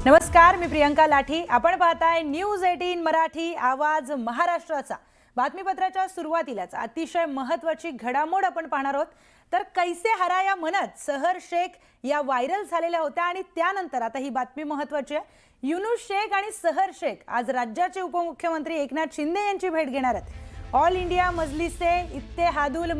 नमस्कार, मी प्रियंका लाठी. आपण पाहताय न्यूज 18 मराठी, आवाज महाराष्ट्राचा. बातमीपत्राच्या सुरुवातीलाच अतिशय महत्त्वाची घडामोड आपण पाहणार आहोत. तर कैसे हराया मनत सहर शेख या व्हायरल झालेल्या होत्या आणि त्यानंतर आता ही बातमी महत्त्वाची आहे. युनूस शेख आणि सहर शेख आज राज्याचे उपमुख्यमंत्री एकनाथ शिंदे यांची भेट घेणार आहेत. ऑल इंडिया मजलिसे इत्तेहादुल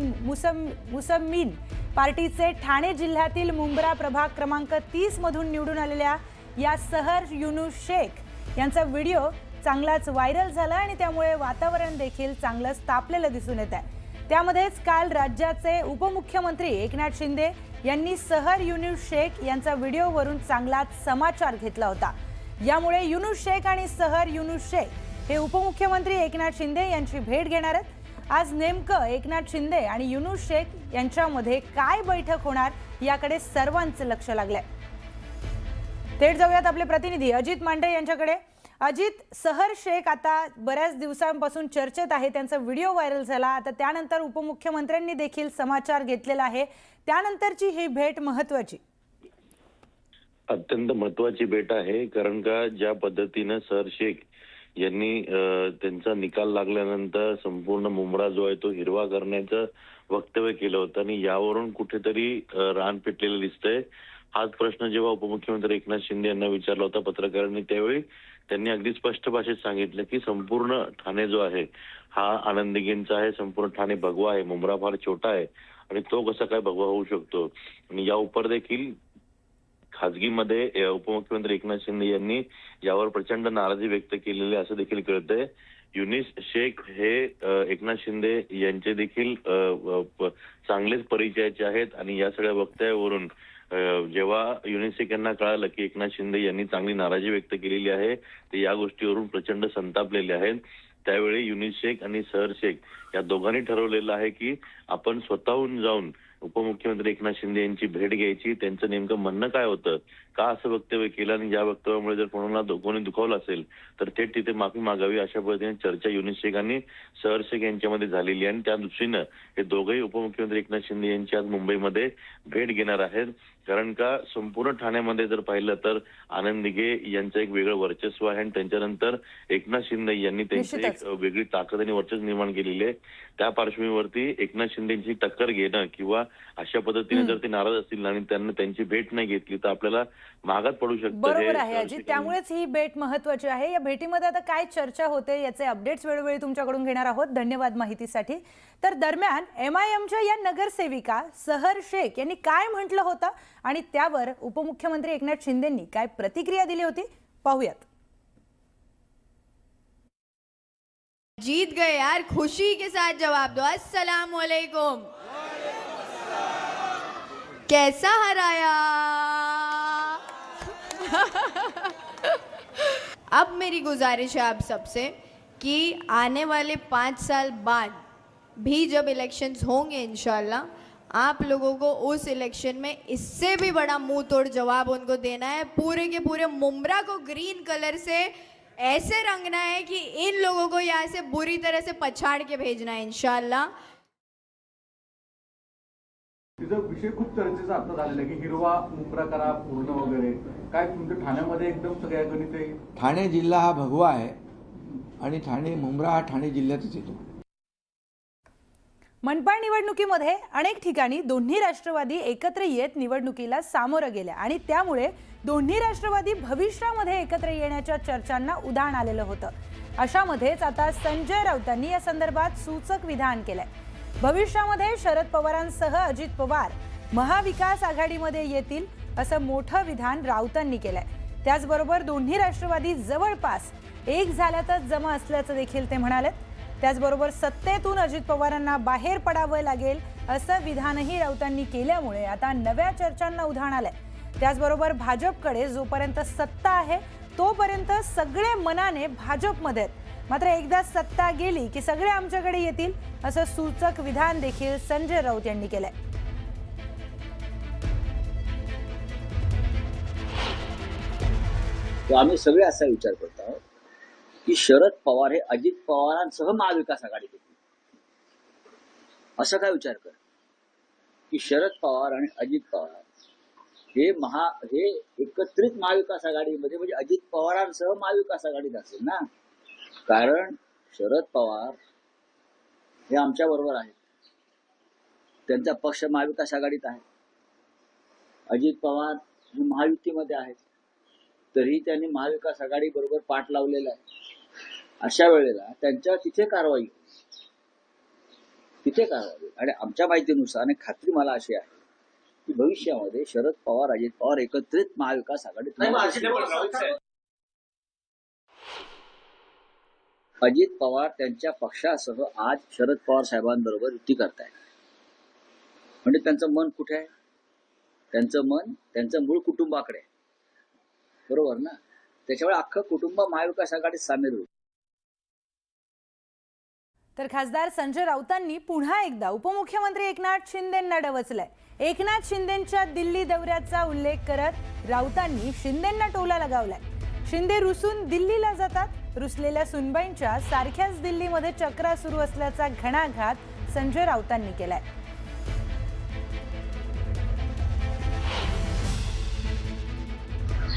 मुसम्मीन पार्टीचे ठाणे जिल्ह्यातील मुंब्रा प्रभाग क्रमांक 30 मधून निवडून आलेल्या या सहर युनूस शेख यांचा व्हिडिओ चांगलाच व्हायरल झाला आणि त्यामुळे वातावरण देखील चांगलंच तापलेलं दिसून येत आहे. त्यामध्येच काल राज्याचे उपमुख्यमंत्री एकनाथ शिंदे यांनी सहर युनूस शेख यांचा व्हिडिओवरून चांगलाच समाचार घेतला होता. यामुळे युनूस शेख आणि सहर युनूस शेख हे उपमुख्यमंत्री एकनाथ शिंदे यांची भेट घेणार आहेत. आज नेमकं एकनाथ शिंदे आणि युनूस शेख यांच्यामध्ये काय बैठक होणार याकडे सर्वांचं लक्ष लागलंय. थेट जाऊयात आपले प्रतिनिधी अजित मांडे यांच्याकडे. अजित, सहर शेख आता बऱ्याच दिवसांपासून चर्चेत आहे, त्यांचा व्हिडिओ व्हायरल झाला, आता त्यानंतर उपमुख्यमंत्र्यांनी देखील समाचार घेतलेला आहे, त्यानंतरची ही भेट महत्त्वाची. अत्यंत महत्त्वाची भेट आहे, कारण का ज्या पद्धतीने सहर शेख यांनी त्यांचा निकाल लागल्यानंतर संपूर्ण मुंब्रा जो आहे तो हिरवा करण्याचं वक्तव्य केलं होतं आणि यावरून कुठेतरी रान पेटलेलं दिसतंय. हाच प्रश्न जेव्हा उपमुख्यमंत्री एकनाथ शिंदे यांना विचारला होता पत्रकारांनी, त्यावेळी त्यांनी अगदी स्पष्ट भाषेत सांगितलं की संपूर्ण ठाणे जो आहे हा आनंदीगेंचा आहे, संपूर्ण ठाणे भगवा आहे, मुंब्रा फार छोटा आहे आणि तो कसा काय भगवा होऊ शकतो. आणि या उपर देखील खासगीमध्ये उपमुख्यमंत्री एकनाथ शिंदे यांनी यावर प्रचंड नाराजी व्यक्त केलेली असं देखील कळतंय. युनूस शेख हे एकनाथ शिंदे यांचे देखील चांगलेच परिचयाचे आहेत आणि या सगळ्या वक्तव्यावरून जेव्हा युनूस शेख यांना कळालं की एकनाथ शिंदे यांनी चांगली नाराजी व्यक्त केलेली आहे, ते या गोष्टीवरून प्रचंड संतापलेले आहेत. त्यावेळी युनूस शेख आणि सहर शेख या दोघांनी ठरवलेलं आहे की आपण स्वतःहून जाऊन उपमुख्यमंत्री एकनाथ शिंदे यांची भेट घ्यायची, त्यांचं नेमकं म्हणणं काय होतं, का असं वक्तव्य केलं आणि या वक्तव्यामुळे जर कोणी दुखावलं असेल तर थेट तिथे माफी मागावी, अशा पद्धतीने चर्चा युनूस शेख आणि सहर शेख यांच्यामध्ये झालेली आहे. आणि त्या दृष्टीनं हे दोघंही उपमुख्यमंत्री एकनाथ शिंदे यांची आज मुंबईमध्ये भेट घेणार आहेत. कारण का संपूर्ण ठाण्यामध्ये जर पाहिलं तर आनंद दिघे यांचं एक वेगळं वर्चस्व आहे आणि त्यांच्यानंतर एकनाथ शिंदे यांनी त्यांची एक वेगळी ताकद आणि वर्चस्व निर्माण केलेली आहे. त्या पार्श्वभूमीवरती एकनाथ शिंदेची टक्कर घेणं किंवा अशा पद्धतीने जर ते नाराज असतील आणि त्यांना त्यांची भेट नाही घेतली तर आपल्याला महागात पडू शकतं. बरोबर आहे अजित, त्यामुळेच ही भेट महत्त्वाची आहे. या भेटीमध्ये आता काय चर्चा होते याचे अपडेट्स वेळोवेळी तुमच्याकडून घेणार आहोत. धन्यवाद माहितीसाठी. तर दरम्यान MIMच्या या नगरसेविका सहर शेख यांनी काय म्हटलं होतं आणि त्यावर उपमुख्यमंत्री एकनाथ शिंदेंनी काय प्रतिक्रिया दिली होती पाहूयात. जीत गए यार, खुशी के साथ जवाब दो. अस्सलाम वालेकुम. कैसा हराया? अब मेरी गुजारिश है आप सबसे कि आने वाले 5 साल बाद भी जब इलेक्शंस होंगे इंशाल्लाह, आप लोगों को उस इलेक्शन में इससे भी बड़ा मुंह तोड़ जवाब उनको देना है. पूरे के पूरे मुंब्रा को ग्रीन कलर से ऐसे रंगना है कि इन लोगों को यहाँ से बुरी तरह से पछाड़ के भेजना है इंशाल्लाह. तिचा विषय खूप चर्चेचा आता झालेला आहे की हिरवा मुंब्रा करा पूर्ण वगैरे. काय तुमच्या ठाण्यामध्ये एकदम सगळ्या गणित आहे. ठाणे जिल्हा हा भगवा आहे आणि ठाणे मुंब्रा हा ठाणे जिल्ह्यातच येतो. मनपा निवडणुकीमध्ये अनेक ठिकाणी दोन्ही राष्ट्रवादी एकत्र येत निवडणुकीला सामोरं गेल्या आणि त्यामुळे दोन्ही राष्ट्रवादी भविष्यामध्ये एकत्र येण्याच्या चर्चांना उधाण आलेलं होतं. अशामध्येच आता संजय राऊतांनी या संदर्भात सूचक विधान केलंय. भविष्यामध्ये शरद पवारांसह अजित पवार महाविकास आघाडीमध्ये येतील असं मोठं विधान राऊतांनी केलंय. त्याचबरोबर दोन्ही राष्ट्रवादी जवळपास एक झाल्यातच जमा असल्याचं देखील ते म्हणाले. त्याचबरोबर सत्तेतून अजित पवारांना बाहेर पडावं लागेल असं विधानही राऊतांनी केल्यामुळे आता नव्या चर्चांना उधाण आलंय. त्याचबरोबर भाजपकडे जोपर्यंत सत्ता आहे तोपर्यंत सगळे मनाने भाजपमध्ये आहेत, मात्र एकदा सत्ता गेली की सगळे आमच्याकडे येतील असं सूचक विधान देखील संजय राऊत यांनी केलंय. आम्ही सगळे असा विचार करत आहोत की शरद पवार हे अजित पवारांसह महाविकास आघाडीत येतील. असा काय विचार कर की शरद पवार आणि अजित पवार हे एकत्रित महाविकास आघाडीमध्ये म्हणजे अजित पवारांसह महाविकास आघाडीत असेल ना, कारण शरद पवार हे आमच्या बरोबर आहेत, त्यांचा पक्ष महाविकास आघाडीत आहे, अजित पवार हे महायुतीमध्ये आहेत, तरी त्यांनी महाविकास आघाडी बरोबर पाठ लावलेला आहे. अशा वेळेला त्यांच्यावर तिथे कारवाई आणि आमच्या माहितीनुसार आणि खात्री मला अशी आहे की भविष्यामध्ये शरद पवार अजित पवार एकत्रित महाविकास आघाडीत अजित पवार त्यांच्या पक्षासह आज शरद पवार साहेबांबरोबर युती करतायत. म्हणजे त्यांचं मन कुठे आहे? त्यांचं मूळ कुटुंबाकडे आहे, बरोबर ना? त्याच्यामुळे अख्खं कुटुंब महाविकास आघाडीत सामील होईल. तर खासदार संजय राऊतांनी पुन्हा एकदा उपमुख्यमंत्री एकनाथ शिंदेंना डवचलंय. एकनाथ शिंदेंच्या दिल्ली दौऱ्याचा उल्लेख करत राऊतांनी शिंदेंना टोला लगावलाय. शिंदे रुसून दिल्लीला जातात, रुसलेल्या सुनबाईंच्या सारख्याच दिल्लीमध्ये चक्रा सुरू असल्याचा घणाघात संजय राऊतांनी केलाय.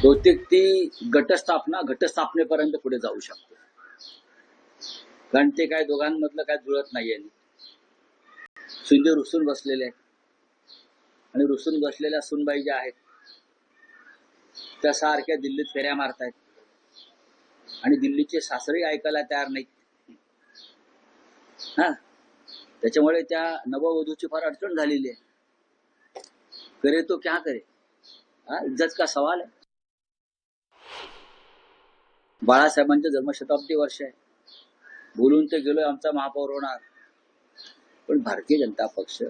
बहुतेक ती घटस्थापनेपर्यंत पुढे जाऊ शकते, कारण ते काय दोघांमधलं काय जुळत नाहीये. शिंदे रुसून बसलेले आहेत आणि रुसून बसलेल्या सुनबाई ज्या आहेत त्या सारख्या दिल्लीत फेऱ्या मारतायत आणि दिल्लीचे सासरे ऐकायला तयार नाहीत. त्याच्यामुळे त्या नववधूची फार अडचण झालेली आहे. करे तो क्या करे, इज्जत का सवाल आहे. बाळासाहेबांचं जन्मशताब्दी वर्ष आहे, बोलून ते गेलोय आमचा महापौर होणार, पण भारतीय जनता पक्ष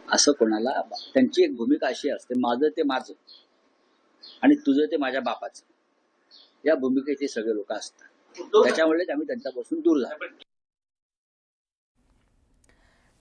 असं कोणाला, त्यांची एक भूमिका अशी असते, माझं ते माझं आणि तुझं ते माझ्या बापाचं, या भूमिकेचे सगळे लोक असतात. त्याच्यामुळेच आम्ही त्यांच्यापासून दूर जातो.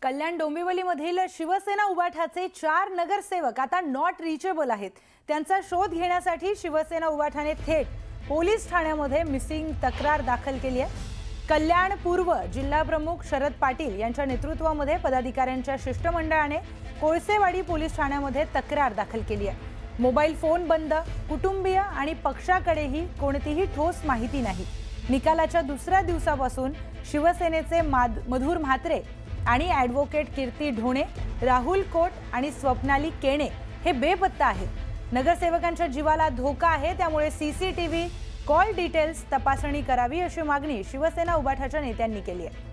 कल्याण डोंबिवलीमधील शिवसेना उबाठाचे 4 नगरसेवक आता नॉट रिचेबल आहेत. त्यांचा शोध घेण्यासाठी शिवसेना उबाठाने थेट पोलीस ठाण्यामध्ये मिसिंग तक्रार दाखल केली आहे. कल्याण पूर्व जिल्हा प्रमुख शरद पाटील यांच्या नेतृत्वामध्ये पदाधिकाऱ्यांच्या शिष्टमंडळाने कोळसेवाडी पोलीस ठाण्यामध्ये तक्रार दाखल केली आहे. मोबाईल फोन बंद, कुटुंबीय आणि पक्षाकडेही कोणतीही ठोस माहिती नाही. निकालाच्या दुसऱ्या दिवसापासून शिवसेनेचे मधुर म्हात्रे आणि ॲडव्होकेट कीर्ती ढोणे, राहुल कोट आणि स्वप्नाली केणे हे बेपत्ता आहेत. नगरसेवकांच्या जीवाला धोका आहे, त्यामुळे CCTV कॉल डिटेल्स तपासणी करावी अशी मागणी शिवसेना उबाठाच्या नेत्यांनी केली आहे.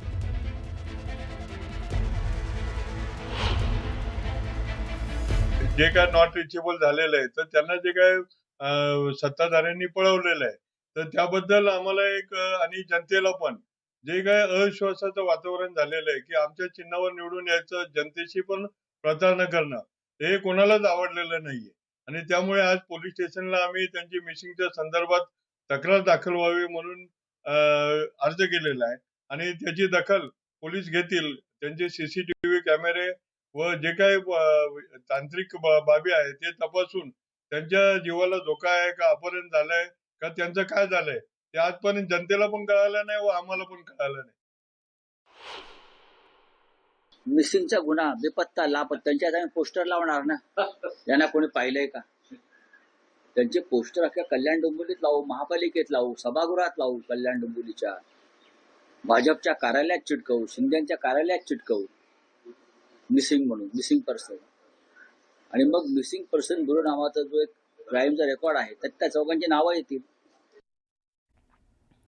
जे काय नॉट रिचेबल झालेलं आहे तर त्यांना जे काय सत्ताधाऱ्यांनी पळवलेलं आहे तर त्याबद्दल आम्हाला एक आणि जनतेला पण जे काय अविश्वासाचं वातावरण झालेलं आहे की आमच्या चिन्हावर निवडून यायचं, जनतेशी पण प्रतारणा करणं, हे कोणालाच आवडलेलं नाहीये. आणि त्यामुळे आज पोलीस स्टेशनला आम्ही त्यांची मिसिंगच्या संदर्भात तक्रार दाखल व्हावी म्हणून अर्ज केलेला आहे आणि त्याची दखल पोलीस घेतील. त्यांचे CCTV कॅमेरे व जे काही तांत्रिक बाबी आहेत ते तपासून त्यांच्या जीवाला धोका आहे का, अपहरण झालंय का, त्यांचं काय झालंय ते आजपर्यंत जनतेला पण कळालं नाही व आम्हाला पण कळालं नाही. मिसिंगचा गुन्हा, बेपत्ता, लापत्ता, त्यांच्या पोस्टर लावणार ना, यांना कोणी पाहिलंय का? त्यांचे पोस्टर अख्ख्या कल्याण डोंबिवलीत लावू, महापालिकेत लावू, सभागृहात लावू, कल्याण डोंबिवलीच्या भाजपच्या कार्यालयात चिटकवू, शिंदेच्या कार्यालयात चिटकवू, मिसिंग म्हणून, मिसिंग पर्सन. आणि मग मिसिंग पर्सन ब्युरो नावाचा जो एक क्राईमचा रेकॉर्ड आहे त्यात त्या चौघांची नावं येतील.